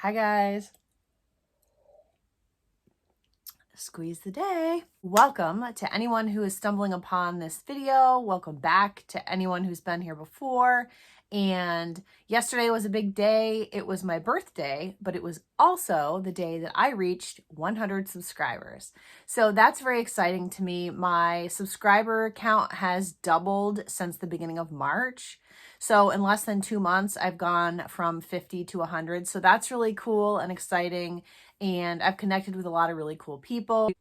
Hi guys. Squeeze the day. Welcome to anyone who is stumbling upon this video. Welcome back to anyone who's been here before. And yesterday was a big day. It was my birthday, but it was also the day that I reached 100 subscribers. So that's very exciting to me. My subscriber count has doubled since the beginning of March. So in less than 2 months, I've gone from 50 to 100. So that's really cool and exciting. And I've connected with a lot of really cool people.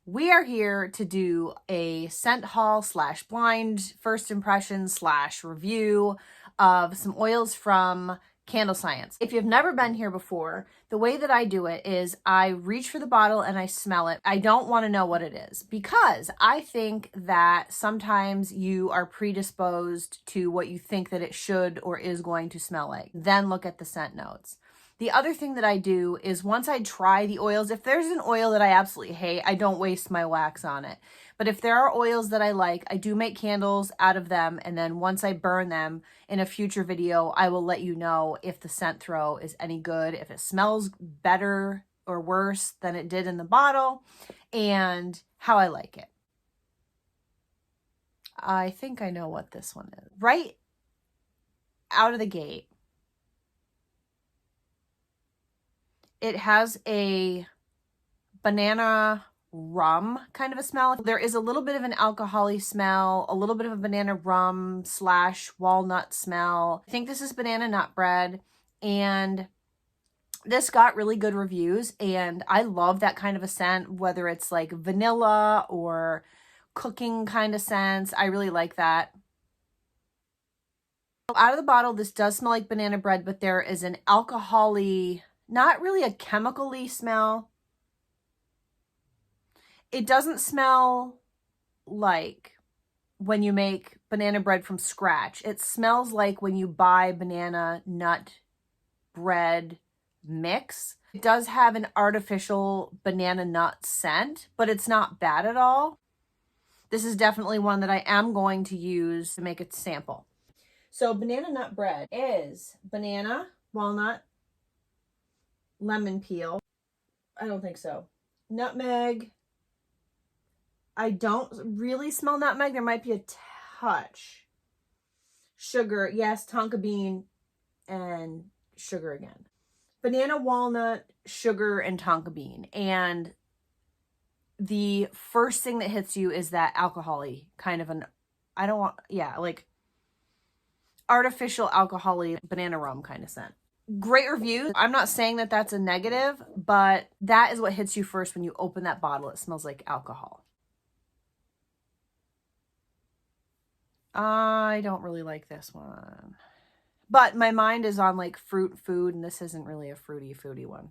We are here to do a scent haul / blind first impression / review of some oils from Candle Science. If you've never been here before, the way that I do it is I reach for the bottle and I smell it. I don't want to know what it is because I think that sometimes you are predisposed to what you think that it should or is going to smell like. Then look at the scent notes. The other thing that I do is once I try the oils, if there's an oil that I absolutely hate, I don't waste my wax on it. But if there are oils that I like, I do make candles out of them. And then once I burn them in a future video, I will let you know if the scent throw is any good, if it smells better or worse than it did in the bottle, and how I like it. I think I know what this one is. Right out of the gate, it has a banana rum kind of a smell. There is a little bit of an alcohol-y smell, a little bit of a banana rum / walnut smell. I think this is banana nut bread, and this got really good reviews, and I love that kind of a scent, whether it's like vanilla or cooking kind of scents. I really like that. Out of the bottle, this does smell like banana bread, but there is an alcohol-y, not really a chemical-y smell. It doesn't smell like when you make banana bread from scratch. It smells like when you buy banana nut bread mix. It does have an artificial banana nut scent, but it's not bad at all. This is definitely one that I am going to use to make a sample. So banana nut bread is banana, walnut, lemon peel. I don't think so. Nutmeg. I don't really smell nutmeg. There might be a touch. Sugar. Yes, tonka bean and sugar again. Banana, walnut, sugar, and tonka bean. And the first thing that hits you is that alcohol-y kind of an, I don't want, yeah, like artificial alcohol-y banana rum kind of scent. Great reviews. I'm not saying that that's a negative, but that is what hits you first when you open that bottle. It smells like alcohol. I don't really like this one. But my mind is on like fruit food, and this isn't really a fruity one.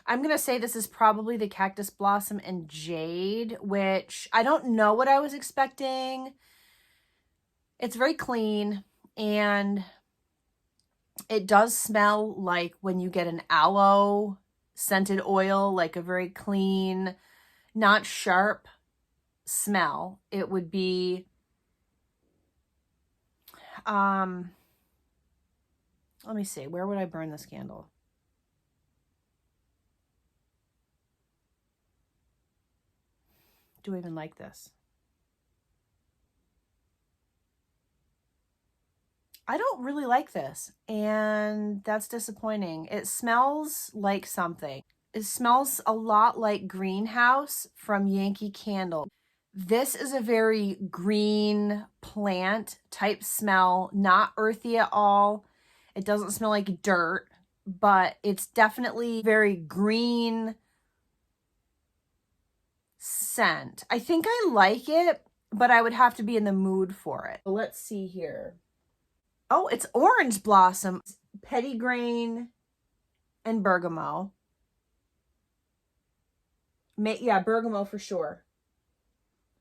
I'm going to say this is probably the Cactus Blossom and Jade, which I don't know what I was expecting. It's very clean, and it does smell like when you get an aloe scented oil, like a very clean, not sharp smell. It would be let me see, where would I burn this candle? Do I even like this? I don't really like this, and that's disappointing. It smells like something. It smells a lot like Greenhouse from Yankee Candle. This is a very green plant type smell, not earthy at all. It doesn't smell like dirt, but it's definitely very green scent. I think I like it, but I would have to be in the mood for it. Let's see here. Oh, it's orange blossom, petitgrain, and bergamot. Yeah, bergamot for sure.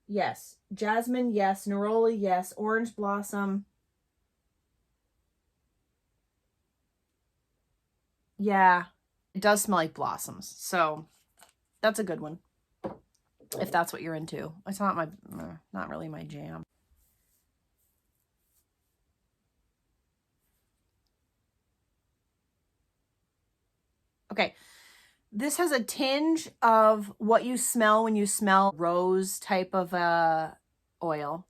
Yes. Jasmine, yes. Neroli, yes. Orange blossom. Yeah, it does smell like blossoms. So that's a good one, if that's what you're into. It's not not really my jam. Okay, this has a tinge of what you smell when you smell rose type of oil.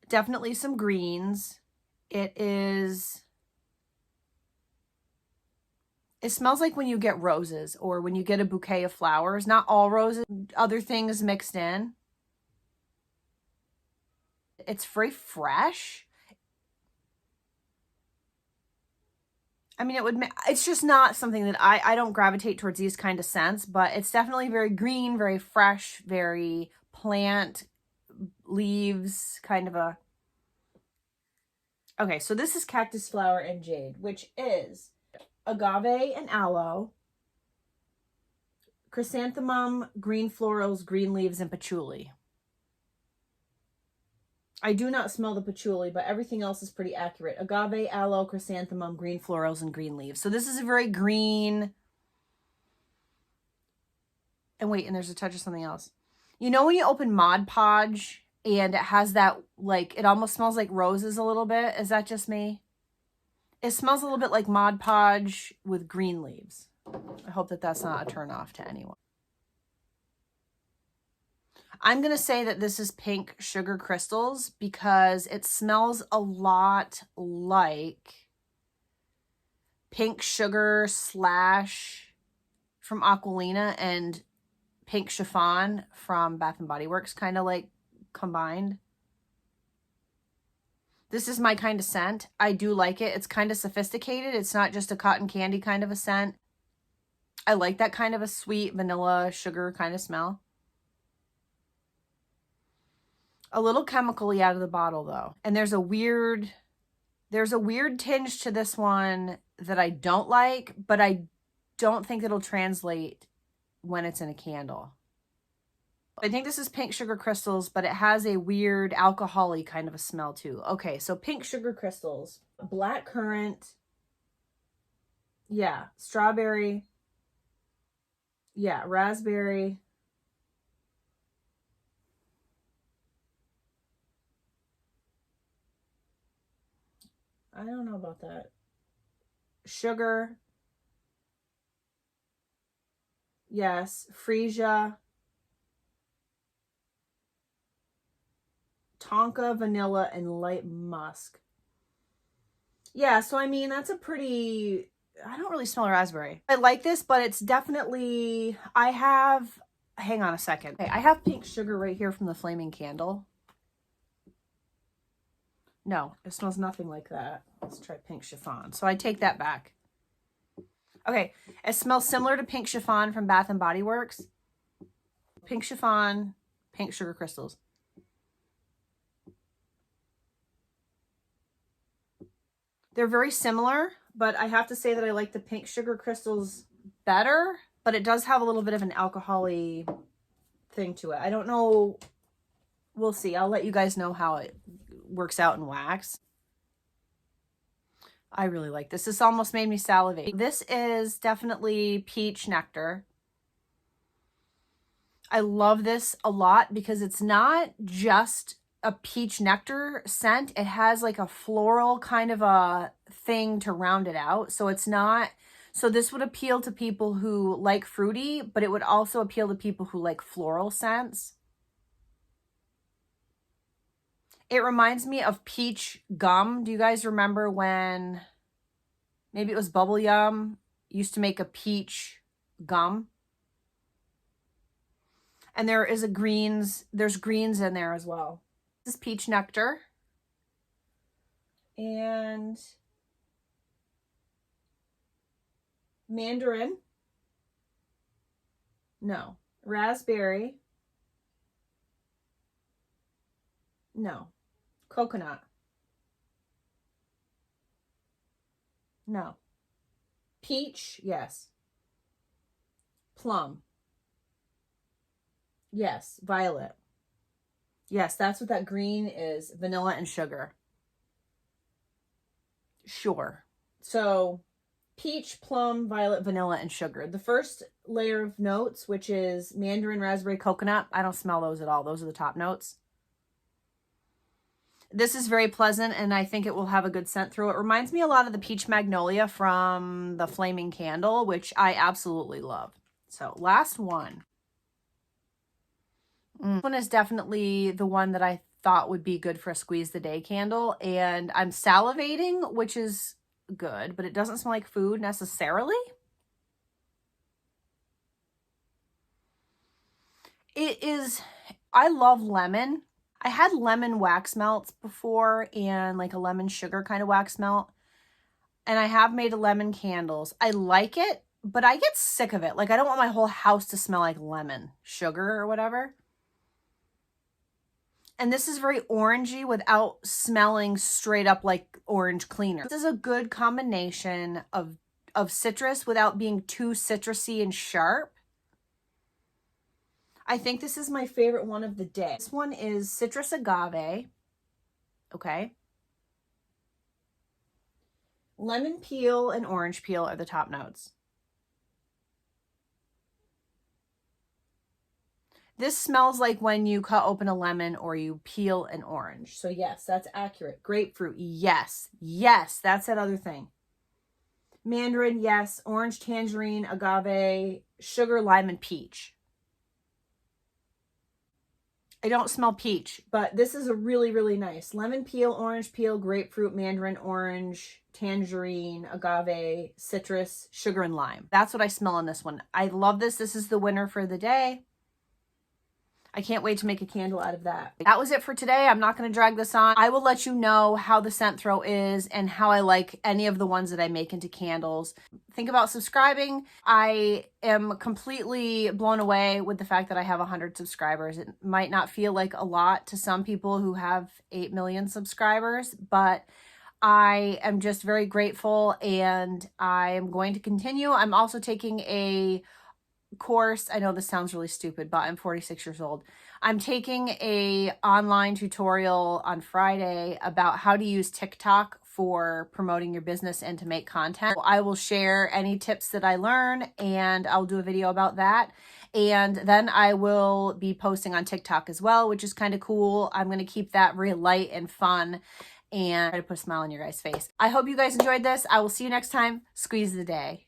Definitely some greens. It smells like when you get roses or when you get a bouquet of flowers. Not all roses, other things mixed in. It's very fresh. I mean, it's just not something that I don't gravitate towards these kind of scents, but it's definitely very green, very fresh, very plant, leaves, kind of a... Okay, so this is cactus flower and jade, which is agave and aloe, chrysanthemum, green florals, green leaves, and patchouli. I do not smell the patchouli, but everything else is pretty accurate. Agave, aloe, chrysanthemum, green florals, and green leaves. So this is a very green... And wait, and there's a touch of something else. You know when you open Mod Podge and it has that, like, it almost smells like roses a little bit? Is that just me? It smells a little bit like Mod Podge with green leaves. I hope that that's not a turn off to anyone. I'm going to say that this is pink sugar crystals because it smells a lot like pink sugar slash from Aquilina and pink chiffon from Bath and Body Works, kind of like combined. This is my kind of scent. I do like it. It's kind of sophisticated. It's not just a cotton candy kind of a scent. I like that kind of a sweet vanilla sugar kind of smell. A little chemically out of the bottle though. And there's a weird tinge to this one that I don't like, but I don't think it'll translate when it's in a candle. I think this is pink sugar crystals, but it has a weird alcohol-y kind of a smell too. Okay, so pink sugar crystals, black currant, yeah, strawberry, yeah, raspberry, I don't know about that. Sugar. Yes. Freesia. Tonka, vanilla, and light musk. Yeah, so I mean, that's a pretty... I don't really smell raspberry. I like this, but it's definitely... Hang on a second. Okay, I have pink sugar right here from the Flaming Candle. No, it smells nothing like that. Let's try pink chiffon. So I take that back. Okay, it smells similar to pink chiffon from Bath and Body Works. Pink chiffon, pink sugar crystals. They're very similar, but I have to say that I like the pink sugar crystals better, but it does have a little bit of an alcohol-y thing to it. I don't know. We'll see. I'll let you guys know how it works out in wax. I really like this. This almost made me salivate. This is definitely peach nectar. I love this a lot because it's not just a peach nectar scent. It has like a floral kind of a thing to round it out. So it's not... So this would appeal to people who like fruity, but it would also appeal to people who like floral scents. It reminds me of peach gum. Do you guys remember when maybe it was Bubble Yum used to make a peach gum? And there's greens in there as well. This is peach nectar. And mandarin. No. Raspberry. No. Coconut. No. Peach, yes. Plum. Yes. Violet. Yes, that's what that green is. Vanilla and sugar. Sure. So peach, plum, violet, vanilla, and sugar. The first layer of notes, which is mandarin, raspberry, coconut, I don't smell those at all. Those are the top notes. This is very pleasant, and I think it will have a good scent through it. Reminds me a lot of the Peach Magnolia from the Flaming Candle, which I absolutely love. So last one. This one is definitely the one that I thought would be good for a squeeze the day candle, and I'm salivating, which is good, but it doesn't smell like food necessarily. It is, I love lemon. I had lemon wax melts before and like a lemon sugar kind of wax melt. And I have made lemon candles. I like it, but I get sick of it. Like I don't want my whole house to smell like lemon sugar or whatever. And this is very orangey without smelling straight up like orange cleaner. This is a good combination of citrus without being too citrusy and sharp. I think this is my favorite one of the day. This one is citrus agave. Okay. Lemon peel and orange peel are the top notes. This smells like when you cut open a lemon or you peel an orange. So yes, that's accurate. Grapefruit, yes. Yes, that's that other thing. Mandarin, yes. Orange, tangerine, agave, sugar, lime, and peach. I don't smell peach, but this is a really, really nice. Lemon peel, orange peel, grapefruit, mandarin, orange, tangerine, agave, citrus, sugar, and lime. That's what I smell in this one. I love this. This is the winner for the day. I can't wait to make a candle out of that. That was it for today. I'm not going to drag this on. I will let you know how the scent throw is and how I like any of the ones that I make into candles. Think about subscribing. I am completely blown away with the fact that I have 100 subscribers. It might not feel like a lot to some people who have 8 million subscribers, but I am just very grateful and I am going to continue. I'm also taking a course. I know this sounds really stupid, but I'm 46 years old. I'm taking a online tutorial on Friday about how to use TikTok for promoting your business and to make content. I will share any tips that I learn and I'll do a video about that. And then I will be posting on TikTok as well, which is kind of cool. I'm going to keep that very light and fun and try to put a smile on your guys' face. I hope you guys enjoyed this. I will see you next time. Squeeze the day.